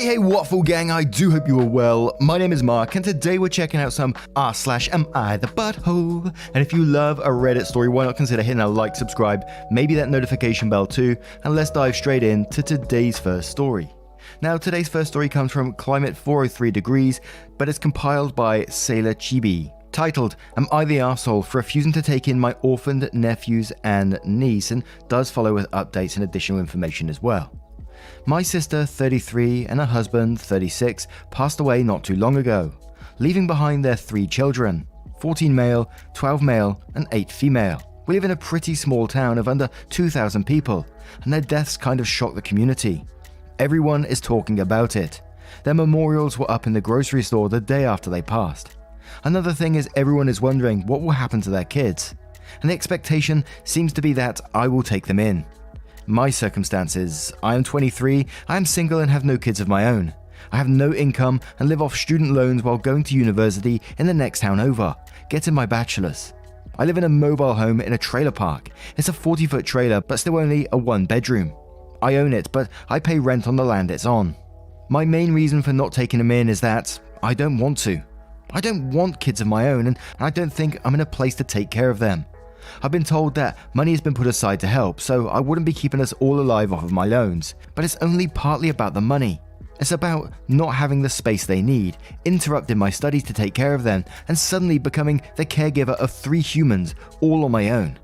Hey Waffle Gang, I do hope you are well. My name is Mark and today we're checking out some r/am I the butthole. And if you love a Reddit story, why not consider hitting a like, subscribe, maybe that notification bell too, and let's dive straight into today's first story. Now today's first story comes from Climate 403 Degrees, but it's compiled by Sailor Chibi. Titled, Am I the Arsehole for refusing to take in my orphaned nephews and niece, and does follow with updates and additional information as well. My sister, 33, and her husband, 36, passed away not too long ago, leaving behind their 3 children, 14 male, 12 male, and 8 female. We live in a pretty small town of under 2,000 people, and their deaths kind of shocked the community. Everyone is talking about it. Their memorials were up in the grocery store the day after they passed. Another thing is everyone is wondering what will happen to their kids, and the expectation seems to be that I will take them in. My circumstances: I am 23, I am single and have no kids of my own. I have no income and live off student loans while going to university in the next town over, getting my bachelor's. I live in a mobile home in a trailer park. It's a 40-foot trailer but still only a 1-bedroom. I own it, but I pay rent on the land it's on. My main reason for not taking them in is that I don't want to. I don't want kids of my own, and I don't think I'm in a place to take care of them. I've been told that money has been put aside to help, so I wouldn't be keeping us all alive off of my loans. But it's only partly about the money. It's about not having the space they need, interrupting my studies to take care of them, and suddenly becoming the caregiver of 3 humans all on my own.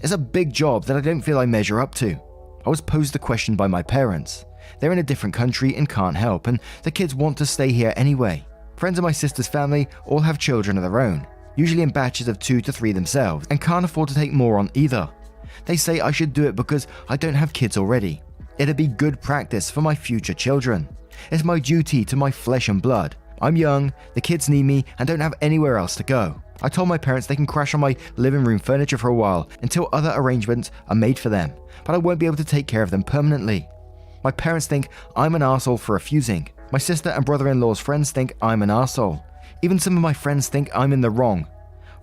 It's a big job that I don't feel I measure up to. I was posed the question by my parents. They're in a different country and can't help, and the kids want to stay here anyway. Friends of my sister's family all have children of their own, usually in batches of 2 to 3 themselves, and can't afford to take more on either. They say I should do it because I don't have kids already. It'd be good practice for my future children. It's my duty to my flesh and blood. I'm young, the kids need me, and don't have anywhere else to go. I told my parents they can crash on my living room furniture for a while until other arrangements are made for them, but I won't be able to take care of them permanently. My parents think I'm an arsehole for refusing. My sister and brother-in-law's friends think I'm an arsehole. Even some of my friends think I'm in the wrong.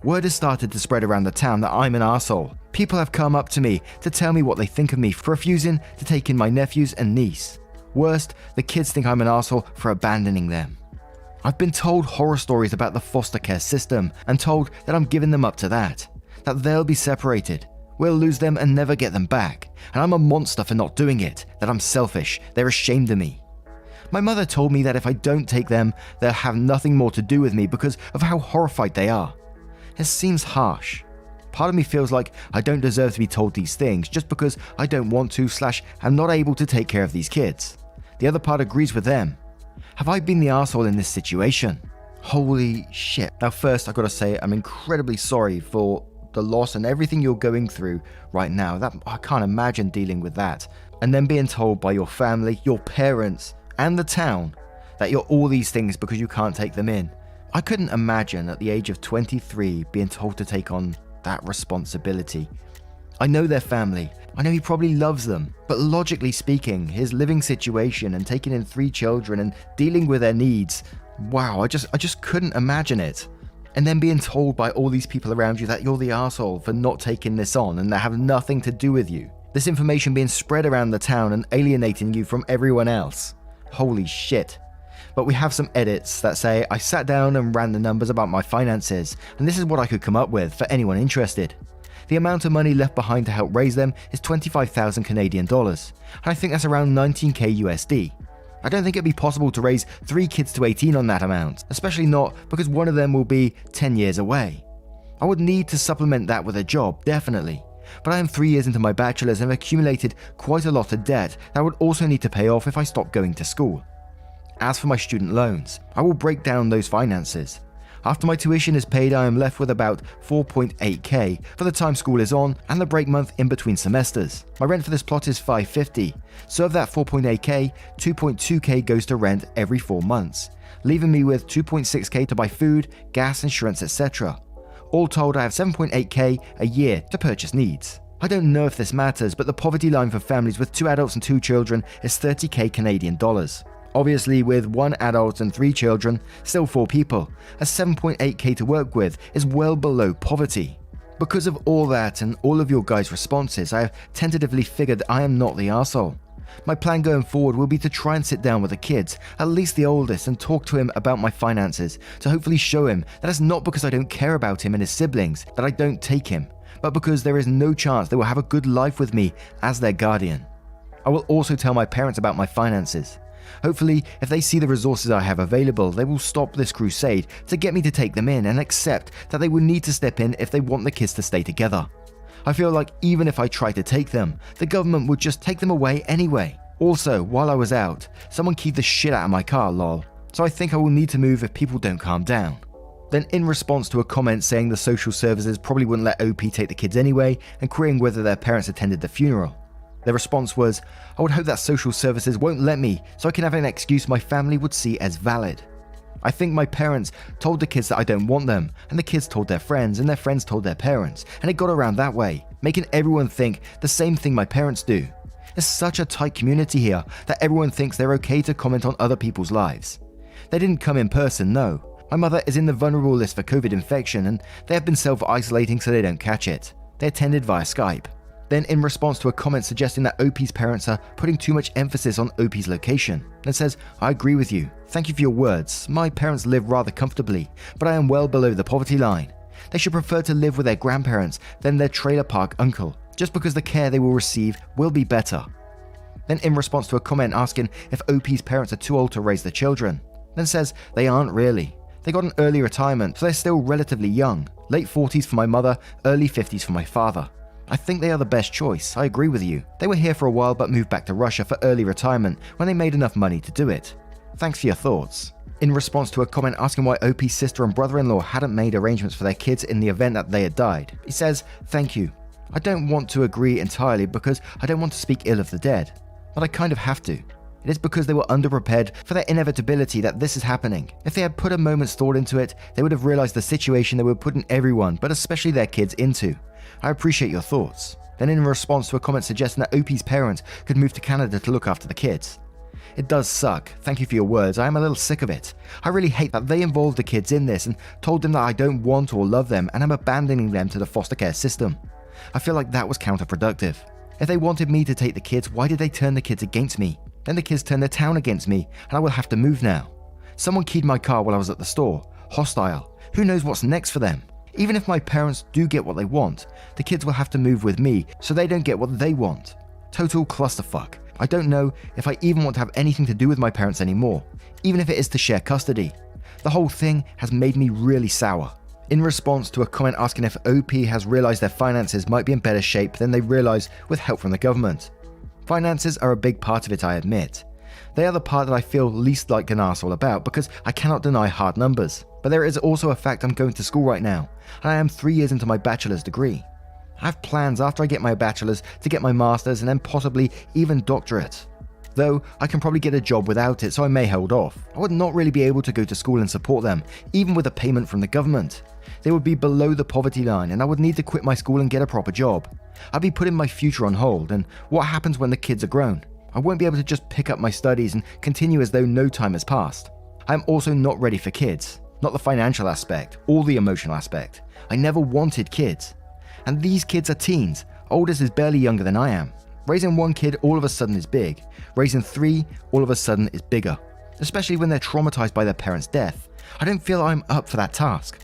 Word has started to spread around the town that I'm an arsehole. People have come up to me to tell me what they think of me for refusing to take in my nephews and niece. Worst, the kids think I'm an arsehole for abandoning them. I've been told horror stories about the foster care system and told that I'm giving them up to that they'll be separated. We'll lose them and never get them back. And I'm a monster for not doing it, that I'm selfish, they're ashamed of me. My mother told me that if I don't take them, they'll have nothing more to do with me because of how horrified they are. It seems harsh. Part of me feels like I don't deserve to be told these things just because I don't want to / am not able to take care of these kids. The other part agrees with them. Have I been the arsehole in this situation? Holy shit. Now first I gotta say I'm incredibly sorry for the loss and everything you're going through right now. I can't imagine dealing with that. And then being told by your family, your parents, and the town that you're all these things because you can't take them in. I couldn't imagine at the age of 23 being told to take on that responsibility. I know their family. I know he probably loves them. But logically speaking, his living situation and taking in 3 children and dealing with their needs, wow, I just couldn't imagine it. And then being told by all these people around you that you're the arsehole for not taking this on and that have nothing to do with you. This information being spread around the town and alienating you from everyone else. Holy shit. But we have some edits that say I sat down and ran the numbers about my finances, and this is what I could come up with for anyone interested. The amount of money left behind to help raise them is 25,000 Canadian dollars, and I think that's around 19k USD. I don't think it'd be possible to raise 3 kids to 18 on that amount, especially not because one of them will be 10 years away. I would need to supplement that with a job, definitely. But I am 3 years into my bachelor's and have accumulated quite a lot of debt that I would also need to pay off if I stopped going to school. As for my student loans, I will break down those finances. After my tuition is paid, I am left with about 4.8k for the time school is on and the break month in between semesters. My rent for this plot is $550, so of that 4.8k, 2.2k goes to rent every 4 months, leaving me with 2.6k to buy food, gas, insurance, etc. All told, I have 7.8k a year to purchase needs. I don't know if this matters, but the poverty line for families with 2 adults and 2 children is 30k Canadian dollars. Obviously, with 1 adult and 3 children, still 4 people, a 7.8k to work with is well below poverty. Because of all that and all of your guys' responses, I have tentatively figured I am not the arsehole. My plan going forward will be to try and sit down with the kids, at least the oldest, and talk to him about my finances, to hopefully show him that it's not because I don't care about him and his siblings that I don't take him, but because there is no chance they will have a good life with me as their guardian. I will also tell my parents about my finances. Hopefully, if they see the resources I have available, they will stop this crusade to get me to take them in and accept that they will need to step in if they want the kids to stay together. I feel like even if I try to take them, the government would just take them away anyway. Also, while I was out, someone keyed the shit out of my car, lol. So I think I will need to move if people don't calm down. Then in response to a comment saying the social services probably wouldn't let OP take the kids anyway and querying whether their parents attended the funeral, their response was, I would hope that social services won't let me so I can have an excuse my family would see as valid. I think my parents told the kids that I don't want them, and the kids told their friends, and their friends told their parents, and it got around that way, making everyone think the same thing my parents do. It's such a tight community here that everyone thinks they're okay to comment on other people's lives. They didn't come in person, no. My mother is in the vulnerable list for COVID infection, and they have been self-isolating so they don't catch it. They attended via Skype. Then in response to a comment suggesting that OP's parents are putting too much emphasis on OP's location, and says, I agree with you. Thank you for your words. My parents live rather comfortably, but I am well below the poverty line. They should prefer to live with their grandparents than their trailer park uncle, just because the care they will receive will be better. Then in response to a comment asking if OP's parents are too old to raise the children, then says they aren't really. They got an early retirement, so they're still relatively young, late 40s for my mother, early 50s for my father. I think they are the best choice, I agree with you. They were here for a while but moved back to Russia for early retirement when they made enough money to do it. Thanks for your thoughts. In response to a comment asking why OP's sister and brother-in-law hadn't made arrangements for their kids in the event that they had died, he says, thank you. I don't want to agree entirely because I don't want to speak ill of the dead, but I kind of have to. It is because they were underprepared for their inevitability that this is happening. If they had put a moment's thought into it, they would have realized the situation they were putting everyone, but especially their kids, into. I appreciate your thoughts. Then in response to a comment suggesting that OP's parents could move to Canada to look after the kids. It does suck. Thank you for your words. I am a little sick of it. I really hate that they involved the kids in this and told them that I don't want or love them and I'm abandoning them to the foster care system. I feel like that was counterproductive. If they wanted me to take the kids, why did they turn the kids against me? Then the kids turned their town against me and I will have to move now. Someone keyed my car while I was at the store. Hostile. Who knows what's next for them? Even if my parents do get what they want, the kids will have to move with me so they don't get what they want. Total clusterfuck. I don't know if I even want to have anything to do with my parents anymore, even if it is to share custody. The whole thing has made me really sour. In response to a comment asking if OP has realized their finances might be in better shape than they realized with help from the government. Finances are a big part of it, I admit. They are the part that I feel least like an arsehole about because I cannot deny hard numbers. But there is also a fact I'm going to school right now, and I am 3 years into my bachelor's degree. I have plans after I get my bachelor's to get my master's and then possibly even doctorate. Though I can probably get a job without it, so I may hold off. I would not really be able to go to school and support them, even with a payment from the government. They would be below the poverty line and I would need to quit my school and get a proper job. I'd be putting my future on hold, and what happens when the kids are grown? I won't be able to just pick up my studies and continue as though no time has passed. I am also not ready for kids. Not the financial aspect, or the emotional aspect. I never wanted kids. And these kids are teens. Oldest is barely younger than I am. Raising one kid all of a sudden is big. Raising 3 all of a sudden is bigger. Especially when they're traumatized by their parents' death. I don't feel I'm up for that task.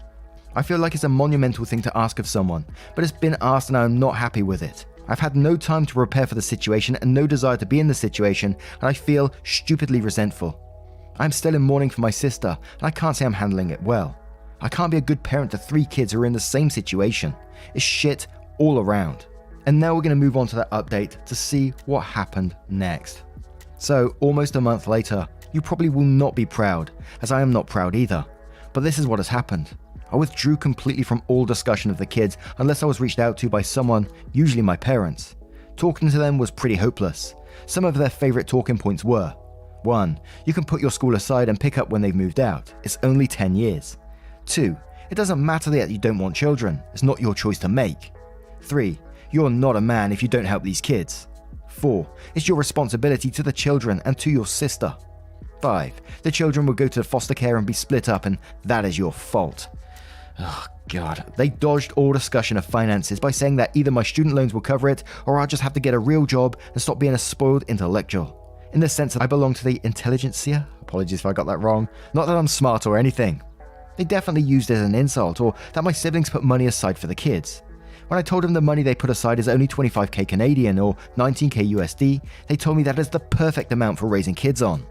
I feel like it's a monumental thing to ask of someone, but it's been asked and I am not happy with it. I've had no time to prepare for the situation and no desire to be in the situation, and I feel stupidly resentful. I'm still in mourning for my sister, and I can't say I'm handling it well. I can't be a good parent to 3 kids who are in the same situation. It's shit all around. And now we're going to move on to that update to see what happened next. So, almost a month later, you probably will not be proud, as I am not proud either. But this is what has happened. I withdrew completely from all discussion of the kids unless I was reached out to by someone, usually my parents. Talking to them was pretty hopeless. Some of their favorite talking points were: 1. You can put your school aside and pick up when they've moved out. It's only 10 years. 2. It doesn't matter that you don't want children. It's not your choice to make. 3. You're not a man if you don't help these kids. 4. It's your responsibility to the children and to your sister. 5. The children will go to foster care and be split up, and that is your fault. Oh god. They dodged all discussion of finances by saying that either my student loans will cover it or I'll just have to get a real job and stop being a spoiled intellectual. In the sense that I belong to the intelligentsia. Apologies if I got that wrong. Not that I'm smart or anything. They definitely used it as an insult, or that my siblings put money aside for the kids. When I told them the money they put aside is only 25k Canadian or 19k USD, they told me that is the perfect amount for raising kids on.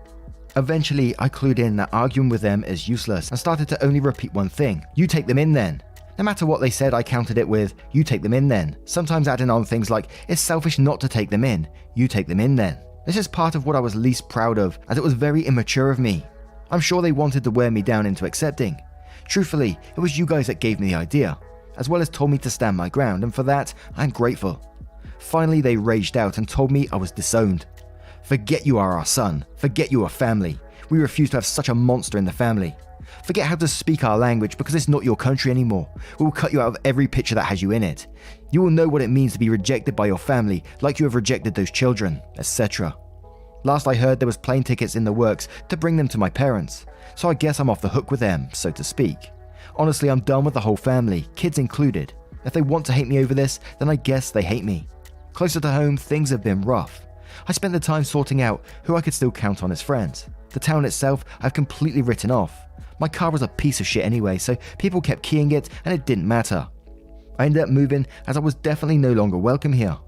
Eventually, I clued in that arguing with them is useless and started to only repeat one thing: you take them in then. No matter what they said, I countered it with, you take them in then, sometimes adding on things like, it's selfish not to take them in, you take them in then. This is part of what I was least proud of, as it was very immature of me. I'm sure they wanted to wear me down into accepting. Truthfully, it was you guys that gave me the idea, as well as told me to stand my ground, and for that, I'm grateful. Finally, they raged out and told me I was disowned. Forget you are our son. Forget you are family. We refuse to have such a monster in the family. Forget how to speak our language because it's not your country anymore. We will cut you out of every picture that has you in it. You will know what it means to be rejected by your family, like you have rejected those children, etc. Last I heard, there was plane tickets in the works to bring them to my parents, so I guess I'm off the hook with them, so to speak. Honestly, I'm done with the whole family, kids included. If they want to hate me over this, then I guess they hate me. Closer to home, things have been rough. I spent the time sorting out who I could still count on as friends. The town itself I've completely written off. My car was a piece of shit anyway, so people kept keying it and it didn't matter. I ended up moving as I was definitely no longer welcome here.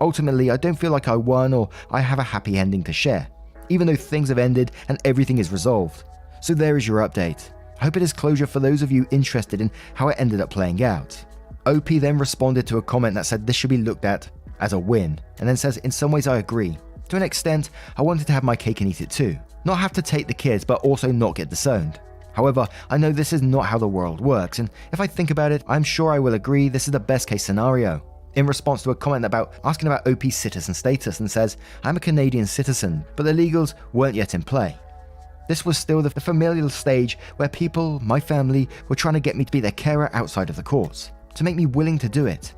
Ultimately, I don't feel like I won or I have a happy ending to share, even though things have ended and everything is resolved. So there is your update. I hope it is closure for those of you interested in how it ended up playing out. OP then responded to a comment that said this should be looked at as a win, and then says, in some ways I agree. To an extent, I wanted to have my cake and eat it too. Not have to take the kids, but also not get disowned. However, I know this is not how the world works, and if I think about it, I'm sure I will agree this is the best case scenario. In response to a comment asking about OP's citizen status, and says, I'm a Canadian citizen, but the legals weren't yet in play. This was still the familial stage where people, my family, were trying to get me to be their carer outside of the courts, to make me willing to do it.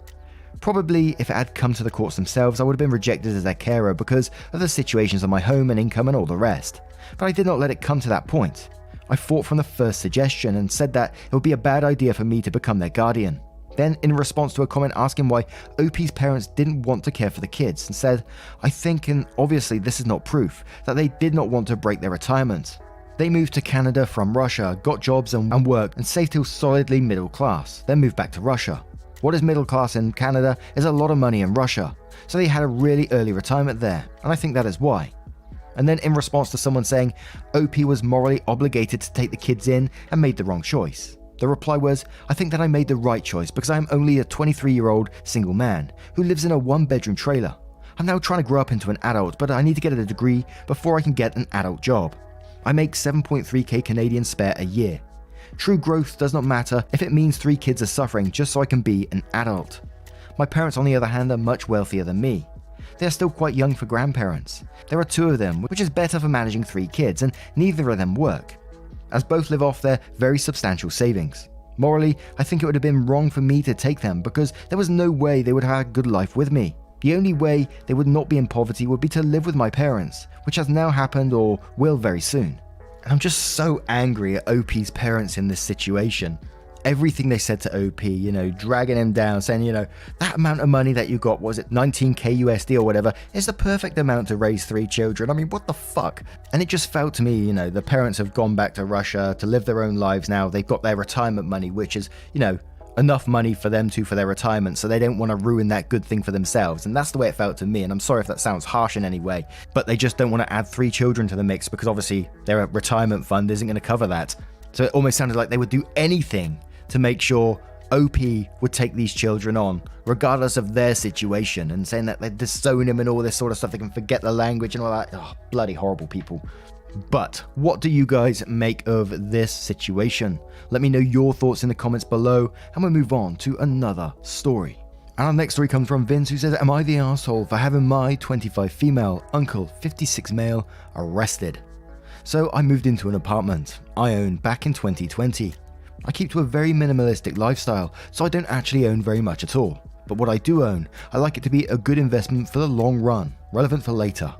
Probably, if it had come to the courts themselves, I would have been rejected as their carer because of the situations of my home and income and all the rest. But I did not let it come to that point. I fought from the first suggestion and said that it would be a bad idea for me to become their guardian. Then, in response to a comment asking why OP's parents didn't want to care for the kids, and said, I think, and obviously this is not proof, that they did not want to break their retirement. They moved to Canada from Russia, got jobs and worked, and saved till solidly middle class, then moved back to Russia. What is middle class in Canada is a lot of money in Russia, so they had a really early retirement there, and I think that is why. And then in response to someone saying OP was morally obligated to take the kids in and made the wrong choice, the reply was, I think that I made the right choice because I am only a 23-year-old single man who lives in a one-bedroom trailer. I'm now trying to grow up into an adult, but I need to get a degree before I can get an adult job. I make 7.3k Canadian spare a year. True growth does not matter if it means 3 kids are suffering just so I can be an adult. My parents, on the other hand, are much wealthier than me. They are still quite young for grandparents. There are 2 of them, which is better for managing 3 kids, and neither of them work, as both live off their very substantial savings. Morally, I think it would have been wrong for me to take them because there was no way they would have a good life with me. The only way they would not be in poverty would be to live with my parents, which has now happened or will very soon. And I'm just so angry at OP's parents in this situation. Everything they said to OP, dragging him down, saying, that amount of money that you got, was it 19k USD or whatever, is the perfect amount to raise 3 children. I mean, what the fuck? And it just felt to me, the parents have gone back to Russia to live their own lives now. They've got their retirement money, which is, enough money for them for their retirement, so they don't want to ruin that good thing for themselves. And that's the way it felt to me, and I'm sorry if that sounds harsh in any way, but they just don't want to add 3 children to the mix because obviously their retirement fund isn't going to cover that. So it almost sounded like they would do anything to make sure OP would take these children on, regardless of their situation, and saying that they'd disown him and all this sort of stuff, they can forget the language and all that. Oh, bloody horrible people. But what do you guys make of this situation? Let me know your thoughts in the comments below, and we'll move on to another story. And our next story comes from Vince, who says, am I the asshole for having my 25 female, uncle 56 male arrested? So I moved into an apartment I owned back in 2020. I keep to a very minimalistic lifestyle, so I don't actually own very much at all. But what I do own, I like it to be a good investment for the long run, relevant for later.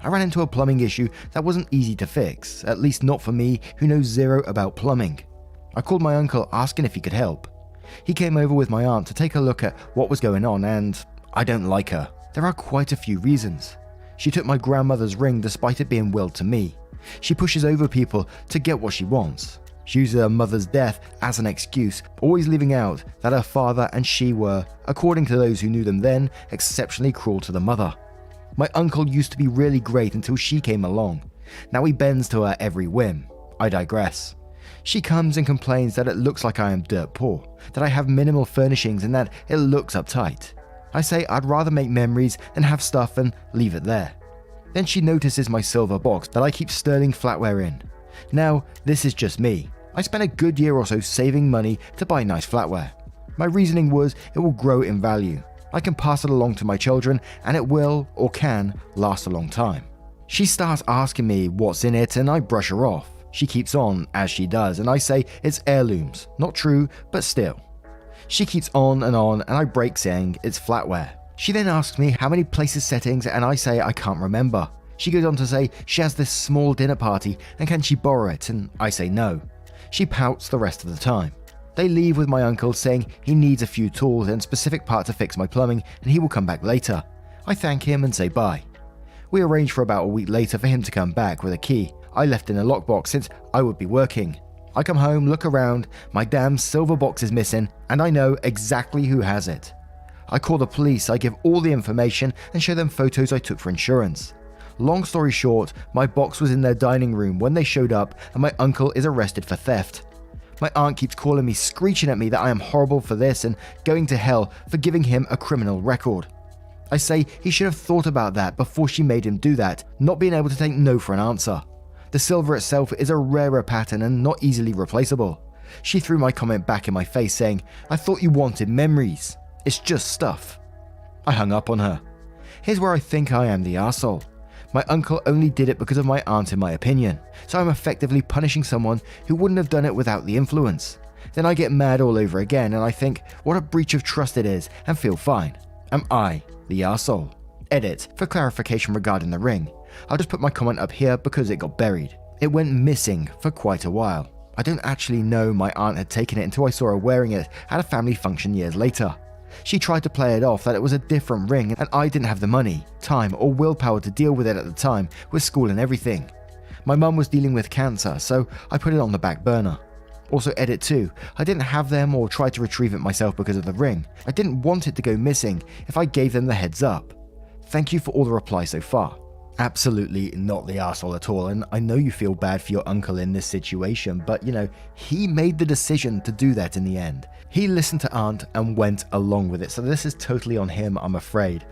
I ran into a plumbing issue that wasn't easy to fix, at least not for me who knows zero about plumbing. I called my uncle asking if he could help. He came over with my aunt to take a look at what was going on, and I don't like her. There are quite a few reasons. She took my grandmother's ring despite it being willed to me. She pushes over people to get what she wants. She uses her mother's death as an excuse, always leaving out that her father and she were, according to those who knew them then, exceptionally cruel to the mother. My uncle used to be really great until she came along. Now he bends to her every whim. I digress. She comes and complains that it looks like I am dirt poor, that I have minimal furnishings and that it looks uptight. I say I'd rather make memories than have stuff and leave it there. Then she notices my silver box that I keep sterling flatware in. Now, this is just me. I spent a good year or so saving money to buy nice flatware. My reasoning was it will grow in value. I can pass it along to my children and it will, or can, last a long time. She starts asking me what's in it and I brush her off. She keeps on, as she does, and I say it's heirlooms. Not true, but still. She keeps on and I break saying it's flatware. She then asks me how many places settings and I say I can't remember. She goes on to say she has this small dinner party and can she borrow it, and I say no. She pouts the rest of the time. They leave with my uncle saying he needs a few tools and specific part to fix my plumbing and he will come back later. I thank him and say bye. We arrange for about a week later for him to come back with a key I left in a lockbox since I would be working. I come home, look around, my damn silver box is missing and I know exactly who has it. I call the police, I give all the information and show them photos I took for insurance. Long story short, my box was in their dining room when they showed up and my uncle is arrested for theft. My aunt keeps calling me, screeching at me that I am horrible for this and going to hell for giving him a criminal record. I say he should have thought about that before she made him do that, not being able to take no for an answer. The silver itself is a rarer pattern and not easily replaceable. She threw my comment back in my face saying, I thought you wanted memories. It's just stuff. I hung up on her. Here's where I think I am the arsehole. My uncle only did it because of my aunt in my opinion, so I'm effectively punishing someone who wouldn't have done it without the influence. Then I get mad all over again and I think what a breach of trust it is and feel fine. Am I the arsehole? Edit, for clarification regarding the ring. I'll just put my comment up here because it got buried. It went missing for quite a while. I don't actually know my aunt had taken it until I saw her wearing it at a family function years later. She tried to play it off that it was a different ring and I didn't have the money, time or willpower to deal with it at the time with school and everything. My mum was dealing with cancer, so I put it on the back burner. Also edit 2, I didn't have them or try to retrieve it myself because of the ring. I didn't want it to go missing if I gave them the heads up. Thank you for all the replies so far. Absolutely not the arsehole at all, and I know you feel bad for your uncle in this situation, but he made the decision to do that in the end. He listened to Aunt and went along with it, so this is totally on him, I'm afraid.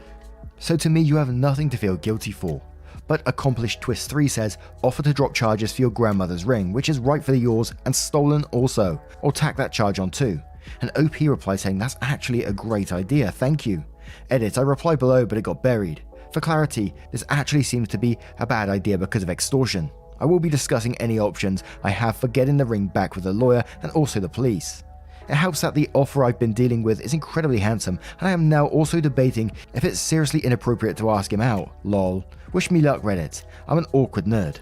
So to me, you have nothing to feel guilty for. But Accomplished Twist 3 says, offer to drop charges for your grandmother's ring, which is rightfully yours and stolen also, or tack that charge on too. And OP replies saying, that's actually a great idea, thank you. Edit, I replied below, but it got buried. For clarity, this actually seems to be a bad idea because of extortion. I will be discussing any options I have for getting the ring back with a lawyer and also the police. It helps that the offer I've been dealing with is incredibly handsome, and I am now also debating if it's seriously inappropriate to ask him out. Lol. Wish me luck, Reddit. I'm an awkward nerd.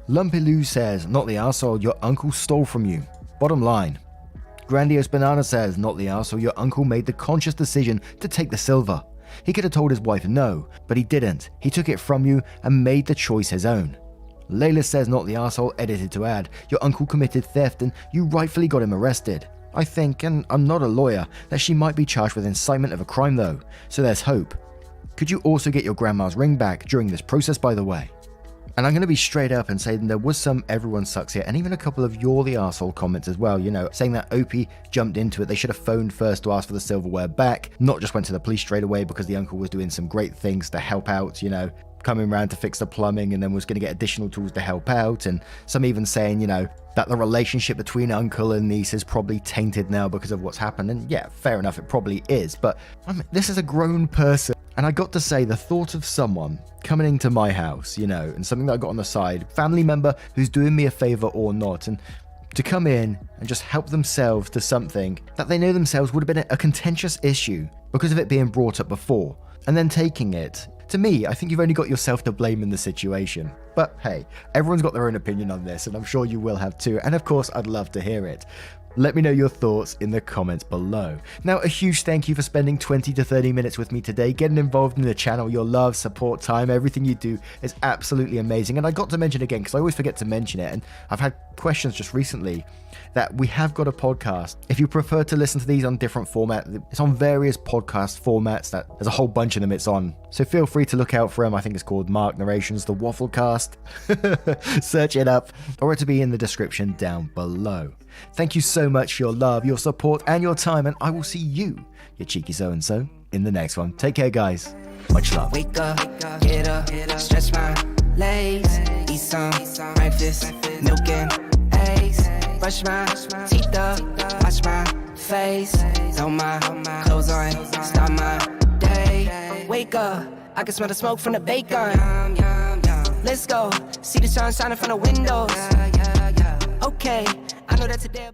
Lumpiloo says, not the arsehole, your uncle stole from you. Bottom line. Grandiose Banana says, not the arsehole, your uncle made the conscious decision to take the silver. He could have told his wife no, but he didn't. He took it from you and made the choice his own. Layla says, not the arsehole, edited to add, your uncle committed theft and you rightfully got him arrested. I think, and I'm not a lawyer, that she might be charged with incitement of a crime though, so there's hope. Could you also get your grandma's ring back during this process, by the way? And I'm going to be straight up and say there was some everyone sucks here, and even a couple of you're the arsehole comments as well, saying that OP jumped into it. They should have phoned first to ask for the silverware back, not just went to the police straight away because the uncle was doing some great things to help out, coming around to fix the plumbing and then was going to get additional tools to help out. And some even saying, that the relationship between uncle and niece is probably tainted now because of what's happened. And yeah, fair enough, it probably is. But this is a grown person. And I got to say, the thought of someone coming into my house, and something that I got on the side, family member who's doing me a favor or not, and to come in and just help themselves to something that they know themselves would have been a contentious issue because of it being brought up before, and then taking it To me, I think you've only got yourself to blame in the situation. But hey, everyone's got their own opinion on this, and I'm sure you will have too, and of course I'd love to hear it. Let me know your thoughts in the comments below. Now, a huge thank you for spending 20 to 30 minutes with me today, getting involved in the channel. Your love, support, time, everything you do is absolutely amazing. And I got to mention again, because I always forget to mention it, and I've had questions just recently, that we have got a podcast. If you prefer to listen to these on different formats, it's on various podcast formats. There's a whole bunch of them it's on. So feel free to look out for them. I think it's called Mark Narrations, The Wafflecast. Search it up, or it'll be in the description down below. Thank you so much for your love, your support, and your time, and I will see you, your cheeky so-and-so, in the next one. Take care, guys. Much love. Wake up, get up, stretch my legs, eat some breakfast, milk and eggs, brush my teeth up, wash my face, throw my clothes on, start my day. Wake up, I can smell the smoke from the bacon. Let's go, see the sun shining from the windows. Okay, I know that today